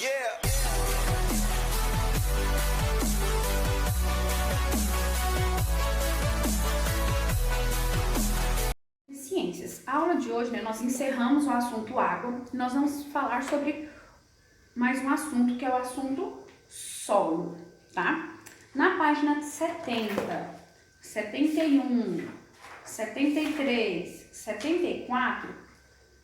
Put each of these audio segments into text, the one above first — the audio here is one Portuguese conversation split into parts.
Yeah. Ciências. A aula de hoje, nós encerramos o assunto água e nós vamos falar sobre mais um assunto que é o assunto solo, tá? Na página 70, 71, 73, 74,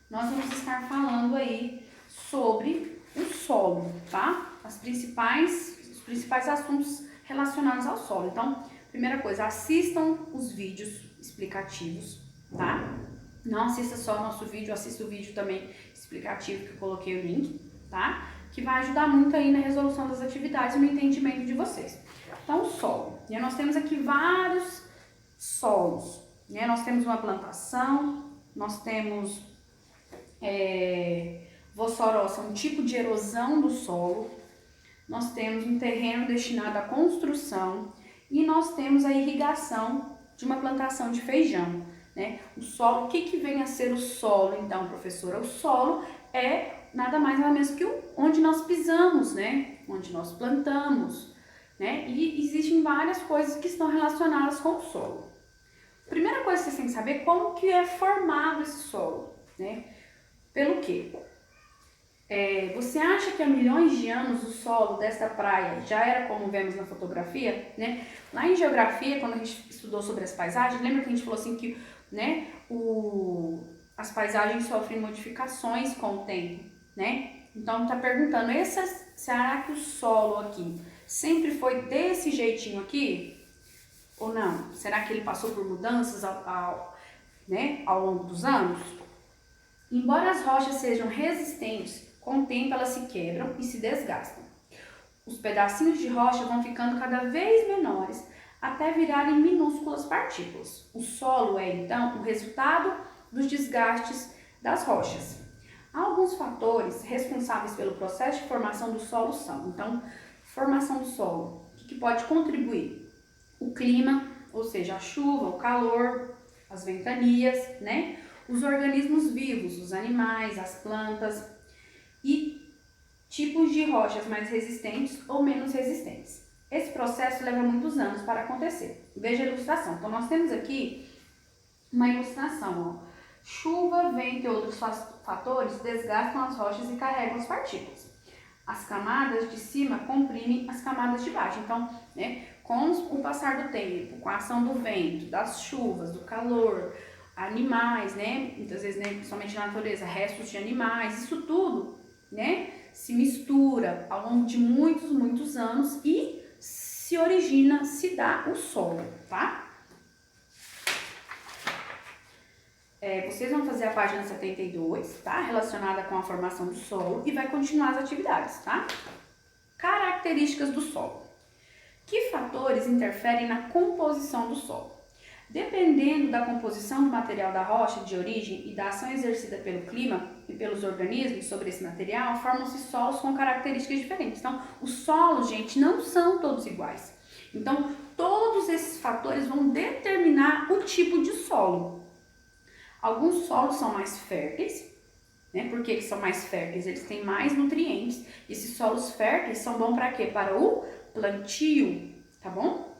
nós vamos estar falando aí sobre o solo, tá? Os principais assuntos relacionados ao solo. Então, primeira coisa, assistam os vídeos explicativos, tá? Não assista só o nosso vídeo, assista o vídeo também explicativo que eu coloquei o link, tá? Que vai ajudar muito aí na resolução das atividades e no entendimento de vocês. Então, o solo. E nós temos aqui vários solos, né? Nós temos uma plantação, nós temos vossorosa, um tipo de erosão do solo, nós temos um terreno destinado à construção e nós temos a irrigação de uma plantação de feijão, né? O solo, o que vem a ser o solo então, professora? O solo é nada mais nada menos que onde nós pisamos, né? Onde nós plantamos, né? E existem várias coisas que estão relacionadas com o solo. Primeira coisa que vocês têm que saber é como que é formado esse solo, né? Pelo quê? Você acha que há milhões de anos o solo desta praia já era como vemos na fotografia, né? Lá em geografia, quando a gente estudou sobre as paisagens, lembra que a gente falou assim que, né, as paisagens sofrem modificações com o tempo, né? Então tá perguntando, será que o solo aqui sempre foi desse jeitinho aqui? Ou não? Será que ele passou por mudanças ao longo dos anos? Embora as rochas sejam resistentes, com o tempo elas se quebram e se desgastam. Os pedacinhos de rocha vão ficando cada vez menores até virarem minúsculas partículas. O solo é, então, o resultado dos desgastes das rochas. Alguns fatores responsáveis pelo processo de formação do solo são, então, formação do solo, o que pode contribuir? O clima, ou seja, a chuva, o calor, as ventanias, né? Os organismos vivos, os animais, as plantas e tipos de rochas mais resistentes ou menos resistentes. Esse processo leva muitos anos para acontecer. Veja a ilustração. Então, nós temos aqui uma ilustração. Ó. Chuva, vento e outros fatores desgastam as rochas e carregam as partículas. As camadas de cima comprimem as camadas de baixo. Então, né, com o passar do tempo, com a ação do vento, das chuvas, do calor, animais, né, muitas vezes, né, principalmente na natureza, restos de animais, isso tudo, né, se mistura ao longo de muitos anos e se dá o solo, tá? Vocês vão fazer a página 72, tá? Relacionada com a formação do solo e vai continuar as atividades, tá? Características do solo. Que fatores interferem na composição do solo? Dependendo da composição do material da rocha de origem e da ação exercida pelo clima e pelos organismos sobre esse material, formam-se solos com características diferentes. Então, os solos, gente, não são todos iguais. Então, todos esses fatores vão determinar o tipo de solo. Alguns solos são mais férteis, né? Por que são mais férteis? Eles têm mais nutrientes. Esses solos férteis são bons para quê? Para o plantio, tá bom?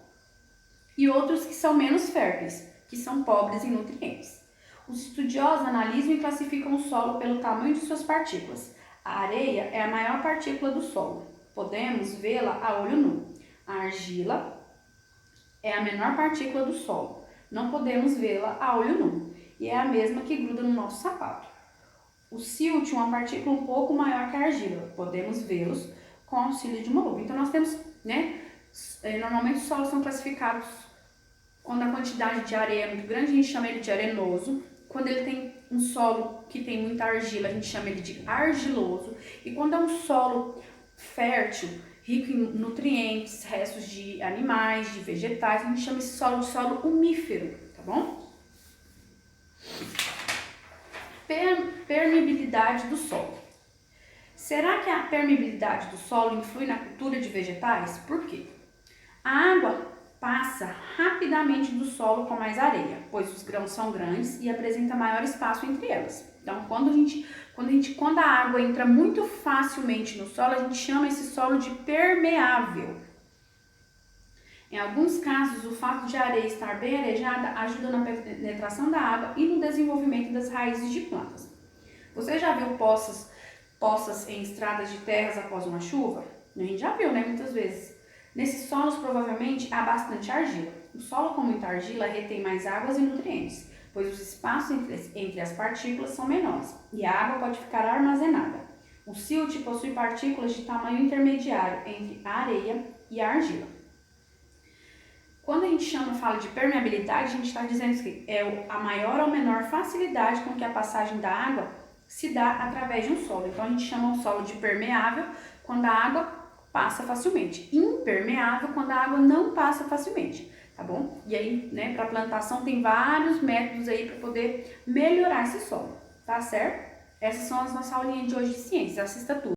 E outros que são menos férteis, que são pobres em nutrientes. Os estudiosos analisam e classificam o solo pelo tamanho de suas partículas. A areia é a maior partícula do solo. Podemos vê-la a olho nu. A argila é a menor partícula do solo. Não podemos vê-la a olho nu. E é a mesma que gruda no nosso sapato. O silt é uma partícula um pouco maior que a argila. Podemos vê-los com auxílio de uma lupa. Então, nós temos, né? Normalmente os solos são classificados quando a quantidade de areia é muito grande, a gente chama ele de arenoso. Quando ele tem um solo que tem muita argila, a gente chama ele de argiloso. E quando é um solo fértil, rico em nutrientes, restos de animais, de vegetais, a gente chama esse solo de solo umífero, tá bom? Permeabilidade do solo. Será que a permeabilidade do solo influi na cultura de vegetais? Por quê? A água passa rapidamente do solo com mais areia, pois os grãos são grandes e apresenta maior espaço entre elas. Então, quando a água entra muito facilmente no solo, a gente chama esse solo de permeável. Em alguns casos, o fato de a areia estar bem arejada ajuda na penetração da água e no desenvolvimento das raízes de plantas. Você já viu poças em estradas de terras após uma chuva? A gente já viu, né? Muitas vezes. Nesses solos, provavelmente, há bastante argila. O solo com muita argila retém mais águas e nutrientes, pois os espaços entre as partículas são menores e a água pode ficar armazenada. O silt possui partículas de tamanho intermediário entre a areia e a argila. Quando a gente fala de permeabilidade, a gente está dizendo que é a maior ou menor facilidade com que a passagem da água se dá através de um solo. Então, a gente chama o solo de permeável quando a água passa facilmente. Impermeável quando a água não passa facilmente, tá bom? E aí, né, para plantação tem vários métodos aí para poder melhorar esse solo, tá certo? Essas são as nossas aulinhas de hoje de ciências. Assista tudo.